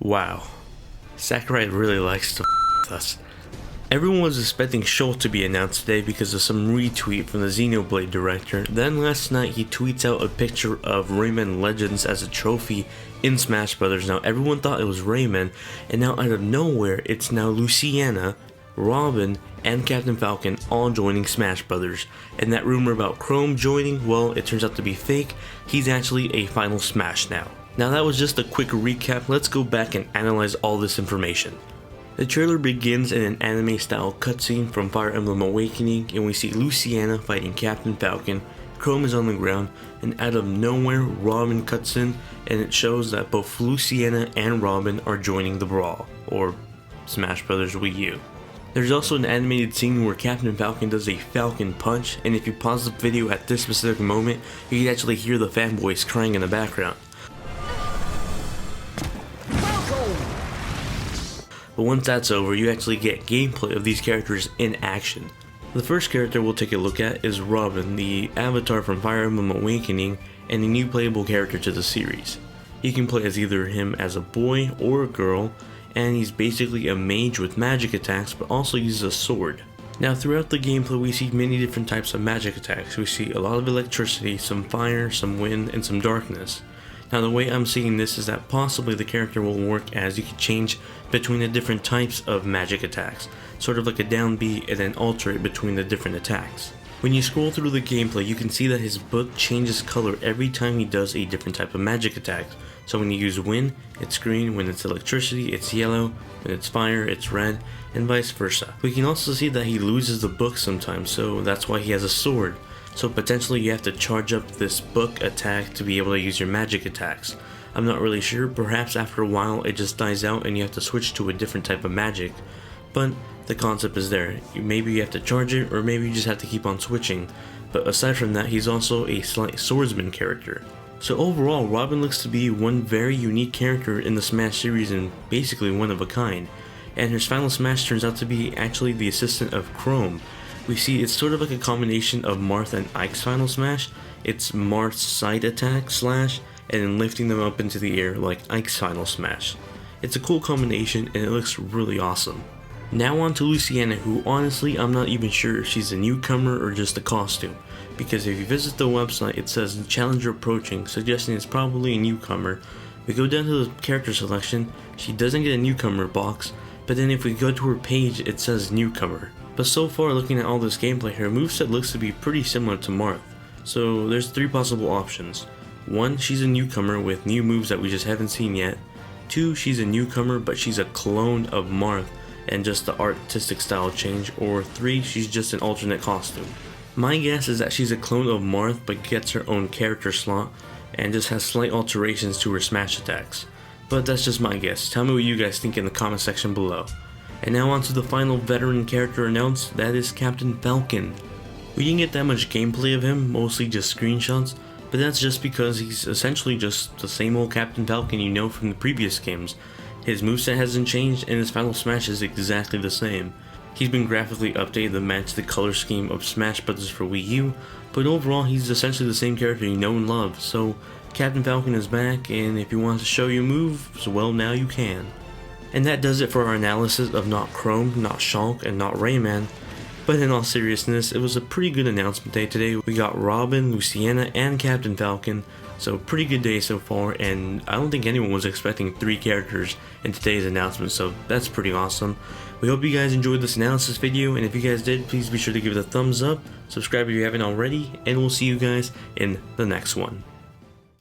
Wow, Sakurai really likes to with us. Everyone was expecting Shoal to be announced today because of some retweet from the Xenoblade director. Then last night he tweets out a picture of Rayman Legends as a trophy in Smash Brothers. Now everyone thought it was Rayman, and now out of nowhere it's now Lucina, Robin, and Captain Falcon all joining Smash Brothers. And that rumor about Chrome joining, well, it turns out to be fake. He's actually a Final Smash now. Now that was just a quick recap. Let's go back and analyze all this information. The trailer begins in an anime style cutscene from Fire Emblem Awakening, and we see Lucina fighting Captain Falcon. Chrome is on the ground, and out of nowhere Robin cuts in, and it shows that both Lucina and Robin are joining the brawl, or Smash Brothers Wii U. There's also an animated scene where Captain Falcon does a Falcon punch, and if you pause the video at this specific moment, you can actually hear the fanboys crying in the background. But once that's over, you actually get gameplay of these characters in action. The first character we'll take a look at is Robin, the avatar from Fire Emblem Awakening and a new playable character to the series. You can play as either him as a boy or a girl, and he's basically a mage with magic attacks but also uses a sword. Now throughout the gameplay we see many different types of magic attacks. We see a lot of electricity, some fire, some wind, and some darkness. Now the way I'm seeing this is that possibly the character will work as you can change between the different types of magic attacks, sort of like a down B and then alter it between the different attacks. When you scroll through the gameplay you can see that his book changes color every time he does a different type of magic attack. So when you use wind, it's green, when it's electricity, it's yellow, when it's fire, it's red, and vice versa. We can also see that he loses the book sometimes, so that's why he has a sword. So potentially you have to charge up this book attack to be able to use your magic attacks. I'm not really sure, perhaps after a while it just dies out and you have to switch to a different type of magic. But the concept is there. Maybe you have to charge it, or maybe you just have to keep on switching. But aside from that, he's also a slight swordsman character. So overall, Robin looks to be one very unique character in the Smash series and basically one of a kind. And her Final Smash turns out to be actually the assistant of Chrome. We see it's sort of like a combination of Marth and Ike's Final Smash. It's Marth's side attack slash and then lifting them up into the air like Ike's Final Smash. It's a cool combination and it looks really awesome. Now on to Lucina, who honestly I'm not even sure if she's a newcomer or just a costume. Because if you visit the website it says challenger approaching, suggesting it's probably a newcomer. We go down to the character selection, she doesn't get a newcomer box, but then if we go to her page it says newcomer. But so far, looking at all this gameplay, her moveset looks to be pretty similar to Marth. So there's three possible options. 1, she's a newcomer with new moves that we just haven't seen yet. 2, she's a newcomer but she's a clone of Marth and just the artistic style change. Or 3, she's just an alternate costume. My guess is that she's a clone of Marth but gets her own character slot and just has slight alterations to her smash attacks. But that's just my guess. Tell me what you guys think in the comment section below. And now on to the final veteran character announced, that is Captain Falcon. We didn't get that much gameplay of him, mostly just screenshots, but that's just because he's essentially just the same old Captain Falcon you know from the previous games. His moveset hasn't changed and his Final Smash is exactly the same. He's been graphically updated to match the color scheme of Smash Brothers for Wii U, but overall he's essentially the same character you know and love. So Captain Falcon is back, and if you want to show your moves, well now you can. And that does it for our analysis of not Chrome, not Shulk, and not Rayman. But in all seriousness, it was a pretty good announcement day today. We got Robin, Lucina, and Captain Falcon. So pretty good day so far, and I don't think anyone was expecting 3 characters in today's announcement, so that's pretty awesome. We hope you guys enjoyed this analysis video, and if you guys did, please be sure to give it a thumbs up, subscribe if you haven't already, and we'll see you guys in the next one.